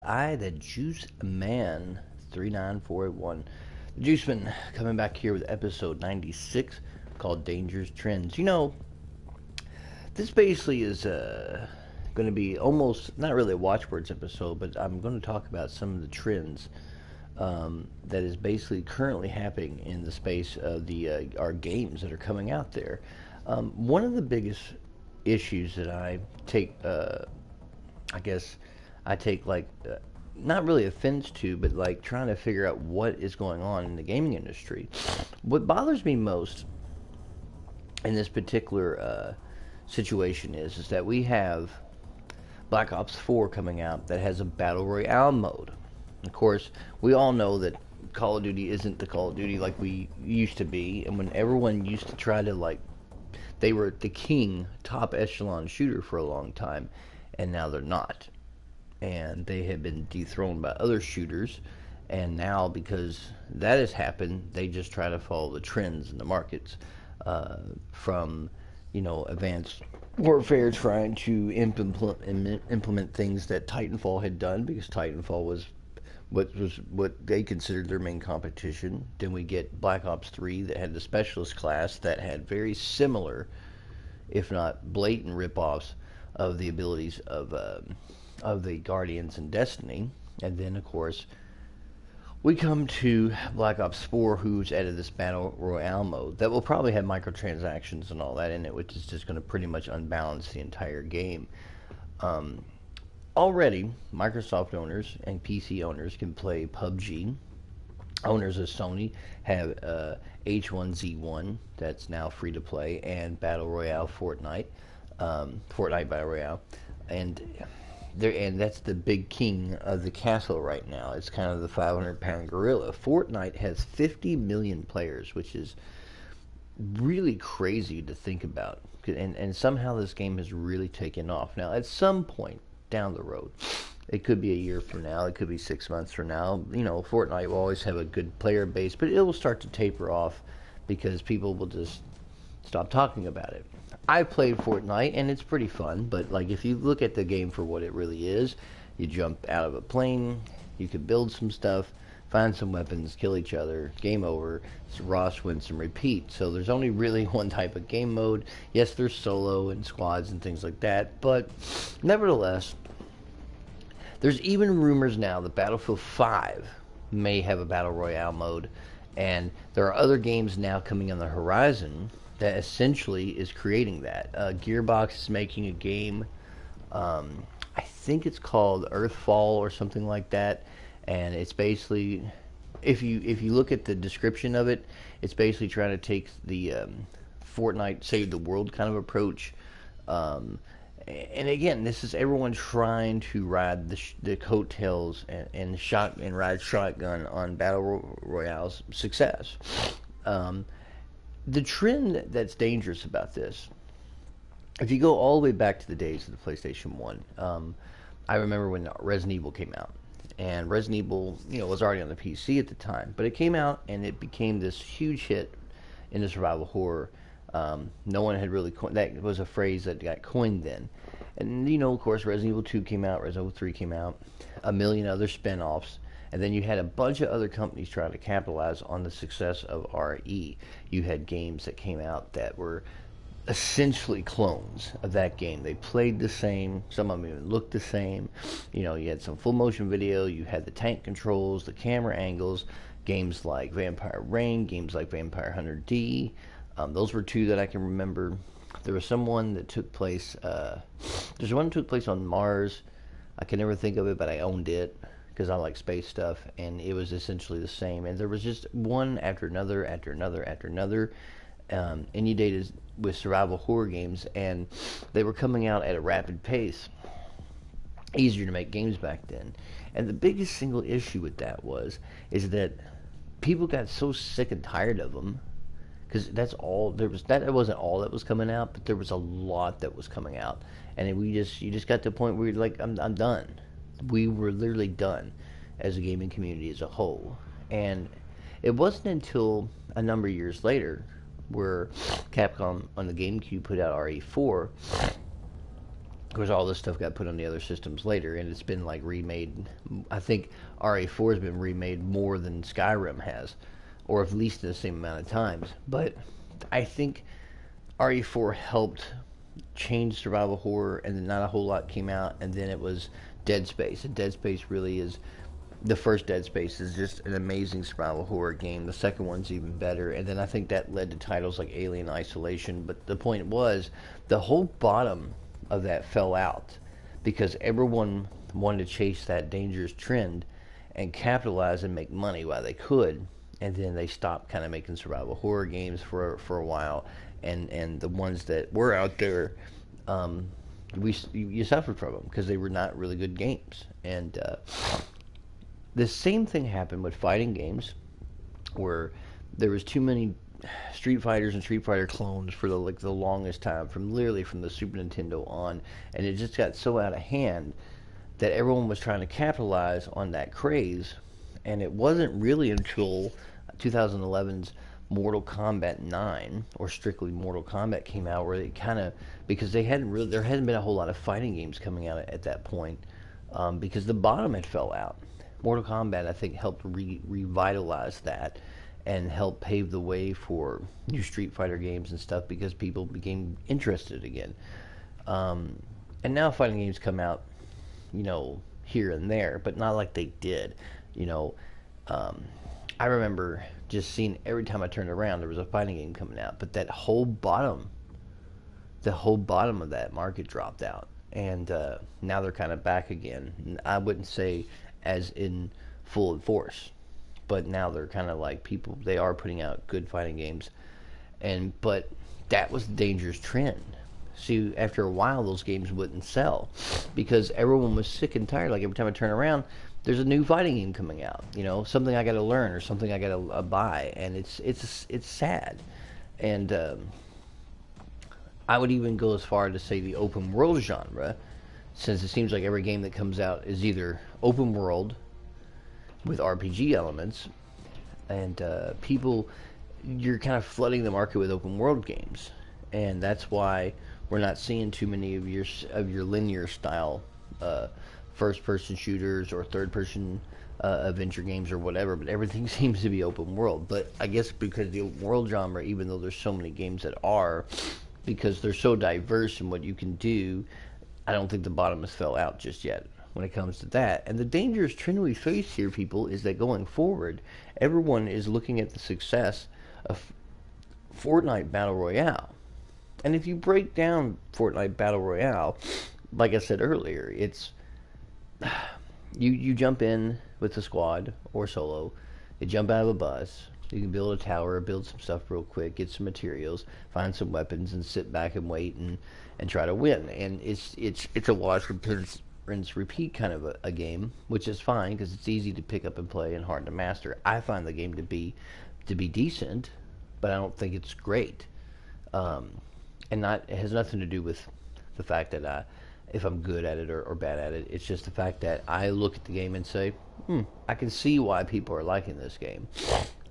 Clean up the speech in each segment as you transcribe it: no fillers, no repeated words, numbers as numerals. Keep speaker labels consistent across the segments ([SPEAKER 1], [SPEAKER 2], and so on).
[SPEAKER 1] the Juice Man 39481. The Juice Man coming back here with episode 96 called Dangerous Trends. This basically is going to be almost not really a watchwords episode, but I'm going to talk about some of the trends that is basically currently happening in the space of the our games that are coming out there. One of the biggest issues that I take, I guess, I take not really offense to, but like trying to figure out what is going on in the gaming industry. What bothers me most in this particular situation is that we have Black Ops 4 coming out that has a battle royale mode. Of course, we all know that Call of Duty isn't the Call of Duty like we used to be, and when everyone used to try to they were the king, top echelon shooter for a long time, and now they're not. And they have been dethroned by other shooters, and now because that has happened, they just try to follow the trends in the markets from Advanced Warfare trying to implement things that Titanfall had done, because Titanfall was what they considered their main competition. Then we get Black Ops 3 that had the specialist class that had very similar, if not blatant, rip-offs of the abilities of the Guardians and Destiny. And then, of course, we come to Black Ops 4, who's added this Battle Royale mode that will probably have microtransactions and all that in it, which is just going to pretty much unbalance the entire game. Already, Microsoft owners and PC owners can play PUBG. Owners of Sony have H1Z1, that's now free to play, and Battle Royale Fortnite, Fortnite Battle Royale, and that's the big king of the castle right now. It's kind of the 500-pound gorilla. Fortnite has 50 million players, which is really crazy to think about. And somehow this game has really taken off. Now, at some point down the road, it could be a year from now, it could be 6 months from now, Fortnite will always have a good player base, but it will start to taper off because people will just stop talking about it. I played Fortnite and it's pretty fun, but if you look at the game for what it really is, you jump out of a plane, you can build some stuff, find some weapons, kill each other, game over. It's Ross, rinse, and repeat. So there's only really one type of game mode. Yes, there's solo and squads and things like that, but nevertheless, there's even rumors now that Battlefield 5 may have a Battle Royale mode, and there are other games now coming on the horizon that essentially is creating that. Gearbox is making a game, I think it's called Earthfall or something like that, and it's basically, if you look at the description of it, it's basically trying to take the Fortnite Save the World kind of approach. And again, this is everyone trying to ride the coattails and ride shotgun on Battle Royale's success. The trend that's dangerous about this, if you go all the way back to the days of the PlayStation 1, I remember when Resident Evil came out. And Resident Evil, was already on the PC at the time. But it came out and it became this huge hit in the survival horror. No one had really that was a phrase that got coined then. And, of course, Resident Evil 2 came out, Resident Evil 3 came out, a million other spin-offs. And then you had a bunch of other companies trying to capitalize on the success of RE. You had games that came out that were essentially clones of that game. They played the same. Some of them even looked the same. You had some full motion video. You had the tank controls, the camera angles. Games like Vampire Reign, games like Vampire Hunter D. Those were two that I can remember. There was someone that took place. There's one that took place on Mars. I can never think of it, but I owned it because I like space stuff, and it was essentially the same. And there was just one after another, after another, after another. Inundated with survival horror games, and they were coming out at a rapid pace. Easier to make games back then. And the biggest single issue with that is that people got so sick and tired of them, because that's all there was. That wasn't all that was coming out, but there was a lot that was coming out, and you just got to the point where you're like, I'm done. We were literally done as a gaming community as a whole. And it wasn't until a number of years later where Capcom on the GameCube put out RE4 Of course, all this stuff got put on the other systems later, and it's been like remade. I think RA4 has been remade more than Skyrim has, or at least the same amount of times. But I think RE4 helped change survival horror, and then not a whole lot came out, and then it was Dead Space. And Dead Space really is the first Dead Space is just an amazing survival horror game. The second one's even better, and then I think that led to titles like Alien Isolation. But the point was, the whole bottom of that fell out because everyone wanted to chase that dangerous trend and capitalize and make money while they could, and then they stopped kind of making survival horror games for a while, and the ones that were out there, you suffered from them because they were not really good games. And the same thing happened with fighting games, where there was too many Street Fighters and Street Fighter clones for the longest time, from literally from the Super Nintendo on, and it just got so out of hand that everyone was trying to capitalize on that craze, and it wasn't really until 2011's Mortal Kombat 9, or strictly Mortal Kombat, came out, where they kind of, because there hadn't been a whole lot of fighting games coming out at that point, because the bottom had fell out. Mortal Kombat, I think, helped revitalize that and help pave the way for new Street Fighter games and stuff, because people became interested again. And now fighting games come out, here and there, but not like they did. I remember just seeing every time I turned around there was a fighting game coming out, but the whole bottom of that market dropped out, and now they're kind of back again. I wouldn't say as in full force, but now they're kind of like they are putting out good fighting games, but that was the dangerous trend. See, after a while, those games wouldn't sell because everyone was sick and tired. Like every time I turn around, there's a new fighting game coming out. Something I got to learn or something I got to buy, and it's sad. And I would even go as far to say the open world genre, since it seems like every game that comes out is either open world with RPG elements, and you're kind of flooding the market with open world games, and that's why we're not seeing too many of your linear style first person shooters or third person adventure games or whatever, but everything seems to be open world. But I guess because the open world genre, even though there's so many games that are, because they're so diverse in what you can do, I don't think the bottom has fell out just yet when it comes to that. And the dangerous trend we face here, people, is that going forward, everyone is looking at the success of Fortnite Battle Royale. And if you break down Fortnite Battle Royale, like I said earlier, it's you jump in with the squad or solo, you jump out of a bus, you can build a tower, build some stuff real quick, get some materials, find some weapons, and sit back and wait and try to win. And it's a wash, rinse, repeat kind of a game, which is fine because it's easy to pick up and play and hard to master. I find the game to be decent, but I don't think it's great. It has nothing to do with the fact that if I'm good at it or bad at it. It's just the fact that I look at the game and say, I can see why people are liking this game.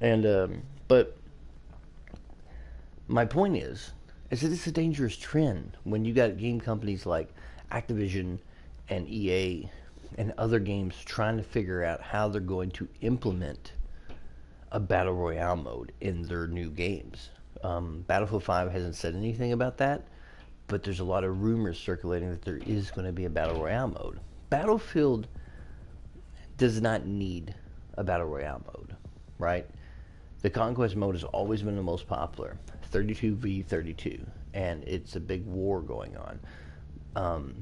[SPEAKER 1] And but my point is that it's a dangerous trend when you got game companies like Activision and EA and other games trying to figure out how they're going to implement a battle royale mode in their new games. Battlefield 5 hasn't said anything about that, but there's a lot of rumors circulating that there is going to be a battle royale mode. Battlefield does not need a battle royale mode, right? The Conquest mode has always been the most popular, 32v32, and it's a big war going on.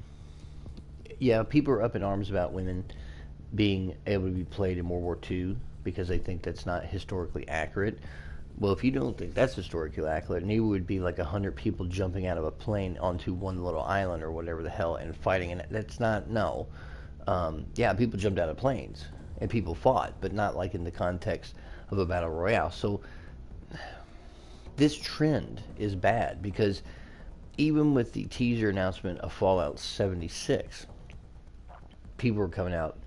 [SPEAKER 1] Yeah, people are up in arms about women being able to be played in World War II because they think that's not historically accurate. Well, if you don't think that's historically accurate, neither would be like 100 people jumping out of a plane onto one little island or whatever the hell and fighting, and that's not, no. Yeah, people jumped out of planes and people fought, but not like in the context of a battle royale. So this trend is bad because even with the teaser announcement of Fallout 76, people were coming out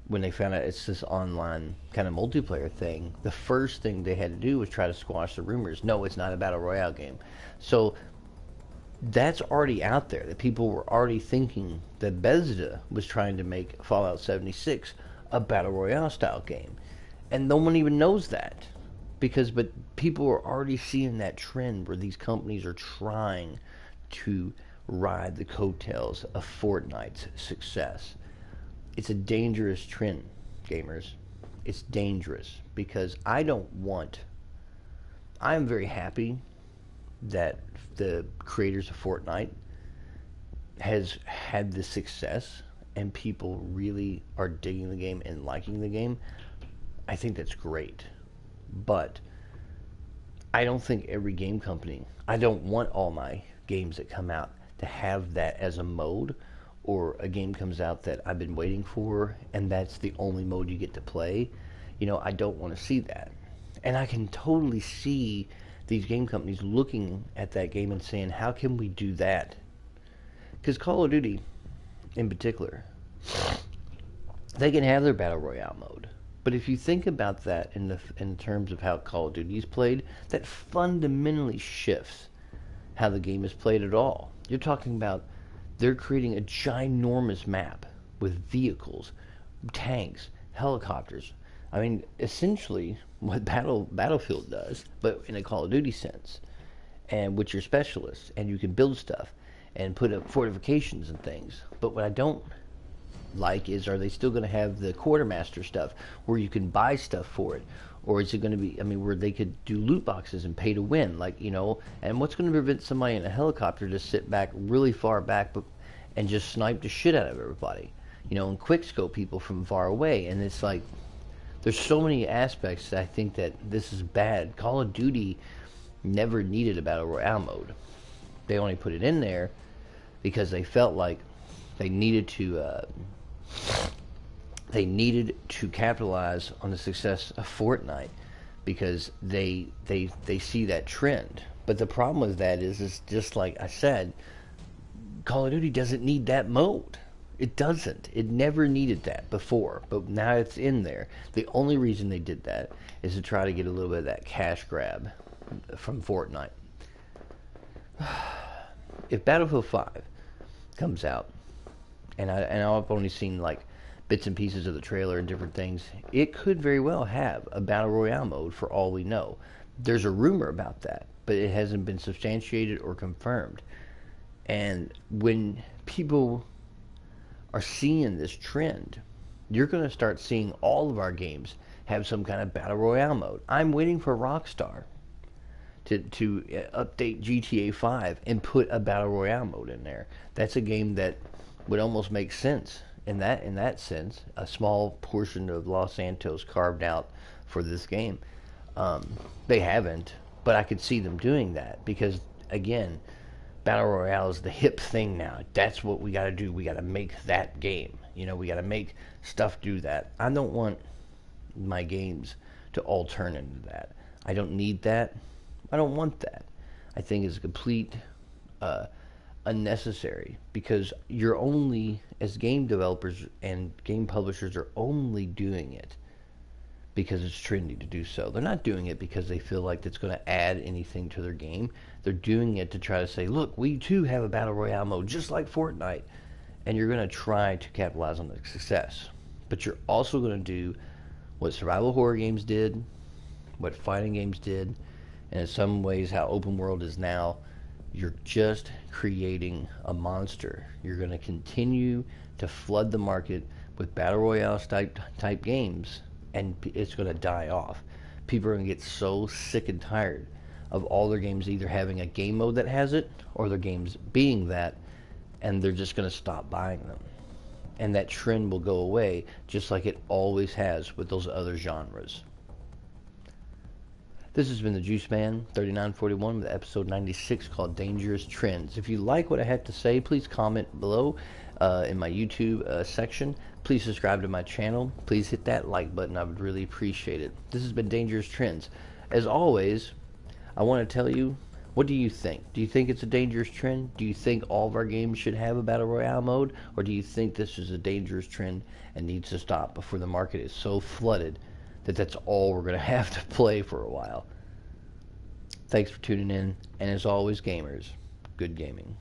[SPEAKER 1] when they found out it's this online kind of multiplayer thing. The first thing they had to do was try to squash the rumors. No, it's not a battle royale game. So That's already out there. That people were already thinking that Bethesda was trying to make Fallout 76 a battle royale style game, and no one even knows that but people are already seeing that trend where these companies are trying to ride the coattails of Fortnite's success. It's a dangerous trend, gamers. It's dangerous because I am very happy that the creators of Fortnite has had this success and people really are digging the game and liking the game. I think that's great. But I don't think every game company, I don't want all my games that come out to have that as a mode, or a game comes out that I've been waiting for and that's the only mode you get to play. I don't want to see that. And I can totally see these game companies looking at that game and saying, how can we do that? Because Call of Duty, in particular, they can have their Battle Royale mode. But if you think about that in terms of how Call of Duty is played, that fundamentally shifts how the game is played at all. You're talking about they're creating a ginormous map with vehicles, tanks, helicopters. I mean, essentially what Battlefield does, but in a Call of Duty sense, and with your specialists, and you can build stuff and put up fortifications and things. But what I don't like is, are they still going to have the quartermaster stuff where you can buy stuff for it, or is it going to be, where they could do loot boxes and pay to win, and what's going to prevent somebody in a helicopter to sit back really far back and just snipe the shit out of everybody, and quick scope people from far away? And it's like, there's so many aspects that I think that this is bad. Call of Duty never needed a battle royale mode. They only put it in there because they felt like they needed to capitalize on the success of Fortnite, because they see that trend. But the problem with that is just like I said, Call of Duty doesn't need that mode. It doesn't. It never needed that before, but now it's in there. The only reason they did that is to try to get a little bit of that cash grab from Fortnite. If Battlefield 5 comes out, and I've only seen like bits and pieces of the trailer and different things, it could very well have a battle royale mode for all we know. There's a rumor about that, but it hasn't been substantiated or confirmed. And when people are seeing this trend, you're going to start seeing all of our games have some kind of battle royale mode. I'm waiting for Rockstar to update GTA 5 and put a battle royale mode in there. That's a game that would almost make sense in that sense. A small portion of Los Santos carved out for this game. They haven't, but I could see them doing that because, again, battle royale is the hip thing now. That's what we got to do. We got to make that game. We got to make stuff do that. I don't want my games to all turn into that. I don't need that. I don't want that. I think it's complete unnecessary, because you're only, as game developers and game publishers, are only doing it because it's trendy to do so. They're not doing it because they feel like it's going to add anything to their game. They're doing it to try to say, look, we too have a battle royale mode just like Fortnite, and you're going to try to capitalize on the success. But you're also going to do what survival horror games did, what fighting games did, and in some ways how open world is now. You're just creating a monster. You're going to continue to flood the market with battle royale type games, and it's going to die off. People are going to get so sick and tired of all their games either having a game mode that has it, or their games being that, and they're just going to stop buying them. And that trend will go away, just like it always has with those other genres. This has been the Juice Man 3941 with episode 96 called Dangerous Trends. If you like what I had to say, please comment below in my YouTube section. Please subscribe to my channel. Please hit that like button. I would really appreciate it. This has been Dangerous Trends. As always, I want to tell you, what do you think? Do you think it's a dangerous trend? Do you think all of our games should have a Battle Royale mode? Or do you think this is a dangerous trend and needs to stop before the market is so flooded that that's all we're going to have to play for a while? Thanks for tuning in, and as always, gamers, good good gaming.